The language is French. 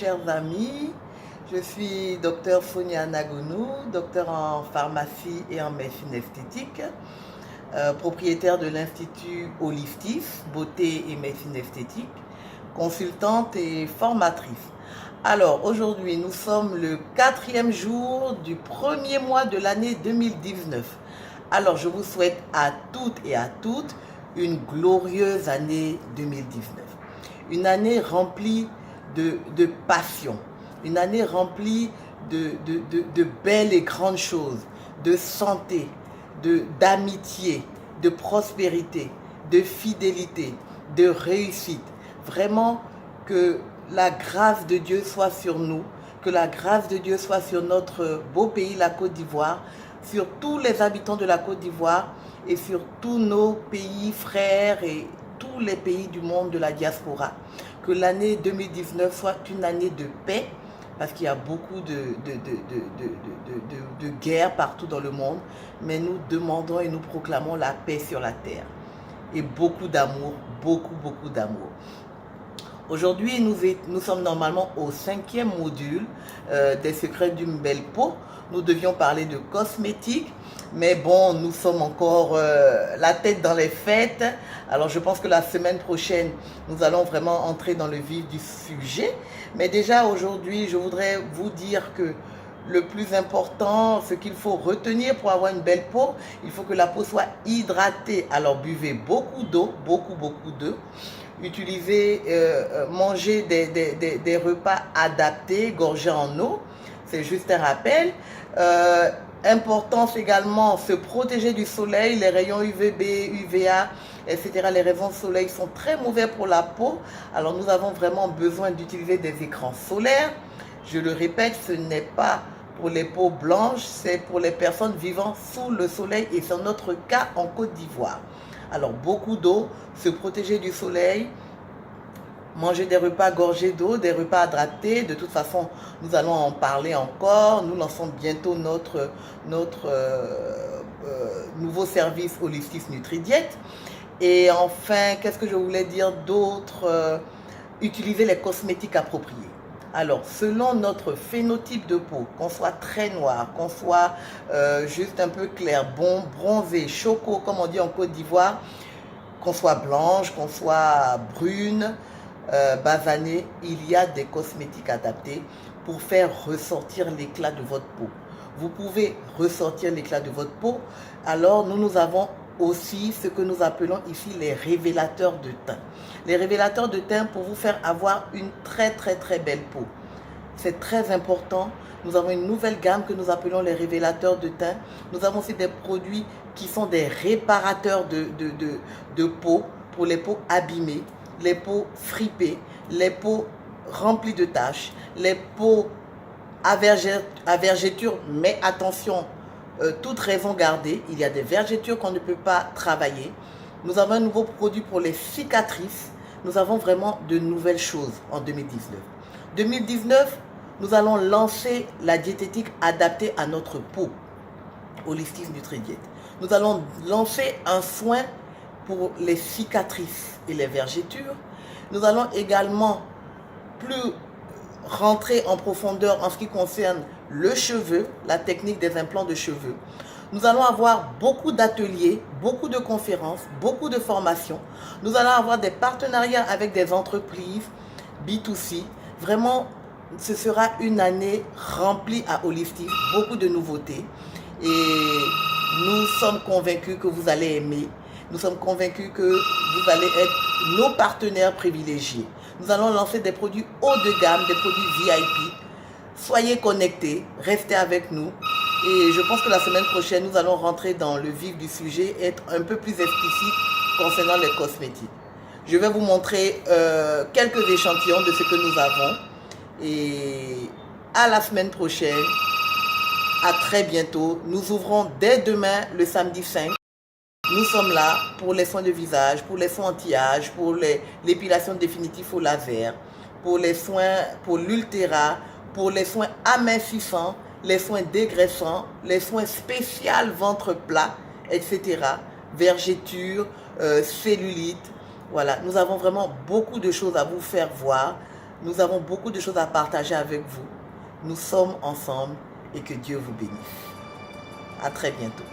chers amis. Je suis docteur Sonia Nagounou, docteur en pharmacie et en médecine esthétique, propriétaire de l'Institut Holistis, beauté et médecine esthétique, consultante et formatrice. Alors aujourd'hui, nous sommes le 4e jour du premier mois de l'année 2019. Alors je vous souhaite à toutes et à toutes une glorieuse année 2019. Une année remplie de passion, une année remplie de belles et grandes choses, de santé, d'amitié, de prospérité, de fidélité, de réussite. Vraiment que la grâce de Dieu soit sur nous, que la grâce de Dieu soit sur notre beau pays, la Côte d'Ivoire, sur tous les habitants de la Côte d'Ivoire et sur tous nos pays frères et tous les pays du monde de la diaspora. Que l'année 2019 soit une année de paix, parce qu'il y a beaucoup de guerres partout dans le monde, mais nous demandons et nous proclamons la paix sur la terre. Et beaucoup d'amour, beaucoup d'amour. Aujourd'hui, nous sommes normalement au 5e module des secrets d'une belle peau. Nous devions parler de cosmétiques, mais bon, nous sommes encore la tête dans les fêtes. Alors, je pense que la semaine prochaine, nous allons vraiment entrer dans le vif du sujet. Mais déjà, aujourd'hui, je voudrais vous dire que le plus important, ce qu'il faut retenir pour avoir une belle peau, il faut que la peau soit hydratée. Alors, buvez beaucoup d'eau, beaucoup d'eau. Utilisez, mangez des repas adaptés, gorgés en eau. C'est juste un rappel. Importance également, se protéger du soleil, les rayons UVB, UVA, etc. Les rayons soleil sont très mauvais pour la peau. Alors nous avons vraiment besoin d'utiliser des écrans solaires. Je le répète, ce n'est pas pour les peaux blanches, c'est pour les personnes vivant sous le soleil et c'est notre cas en Côte d'Ivoire. Alors beaucoup d'eau, se protéger du soleil, manger des repas gorgés d'eau, des repas hydratés. De toute façon, nous allons en parler encore. Nous lançons bientôt notre nouveau service Holistis Nutridiète. Et enfin, qu'est-ce que je voulais dire d'autre? Utiliser les cosmétiques appropriés. Alors, selon notre phénotype de peau, qu'on soit très noir, qu'on soit juste un peu clair, bon, bronzé, choco, comme on dit en Côte d'Ivoire, qu'on soit blanche, qu'on soit brune, basanée, il y a des cosmétiques adaptés pour faire ressortir l'éclat de votre peau. Vous pouvez ressortir l'éclat de votre peau. Alors, nous avons aussi ce que nous appelons ici les révélateurs de teint. Les révélateurs de teint pour vous faire avoir une très belle peau. C'est très important. Nous avons une nouvelle gamme que nous appelons les révélateurs de teint. Nous avons aussi des produits qui sont des réparateurs de peau pour les peaux abîmées, les peaux fripées, les peaux remplies de taches, les peaux à vergetures, mais attention, toute raison gardée, il y a des vergetures qu'on ne peut pas travailler. Nous avons un nouveau produit pour les cicatrices. Nous avons vraiment de nouvelles choses en 2019. 2019, nous allons lancer la diététique adaptée à notre peau, Holistis Nutridiète. Nous allons lancer un soin pour les cicatrices et les vergetures. Nous allons également plus rentrer en profondeur en ce qui concerne le cheveu, la technique des implants de cheveux. Nous allons avoir beaucoup d'ateliers, beaucoup de conférences, beaucoup de formations. Nous allons avoir des partenariats avec des entreprises B2C. Vraiment, ce sera une année remplie à Holistis, beaucoup de nouveautés. Et nous sommes convaincus que vous allez aimer. Nous sommes convaincus que vous allez être nos partenaires privilégiés. Nous allons lancer des produits haut de gamme, des produits VIP. Soyez connectés, restez avec nous. Et je pense que la semaine prochaine, nous allons rentrer dans le vif du sujet et être un peu plus explicite concernant les cosmétiques. Je vais vous montrer quelques échantillons de ce que nous avons. Et à la semaine prochaine, à très bientôt. Nous ouvrons dès demain, le samedi 5. Nous sommes là pour les soins de visage, pour les soins anti-âge, pour l'épilation définitive au laser, pour les soins pour l'ultéra, pour les soins amincissants, les soins dégraissants, les soins spéciaux ventre plat, etc. Vergetures, cellulite. Voilà, nous avons vraiment beaucoup de choses à vous faire voir. Nous avons beaucoup de choses à partager avec vous. Nous sommes ensemble et que Dieu vous bénisse. À très bientôt.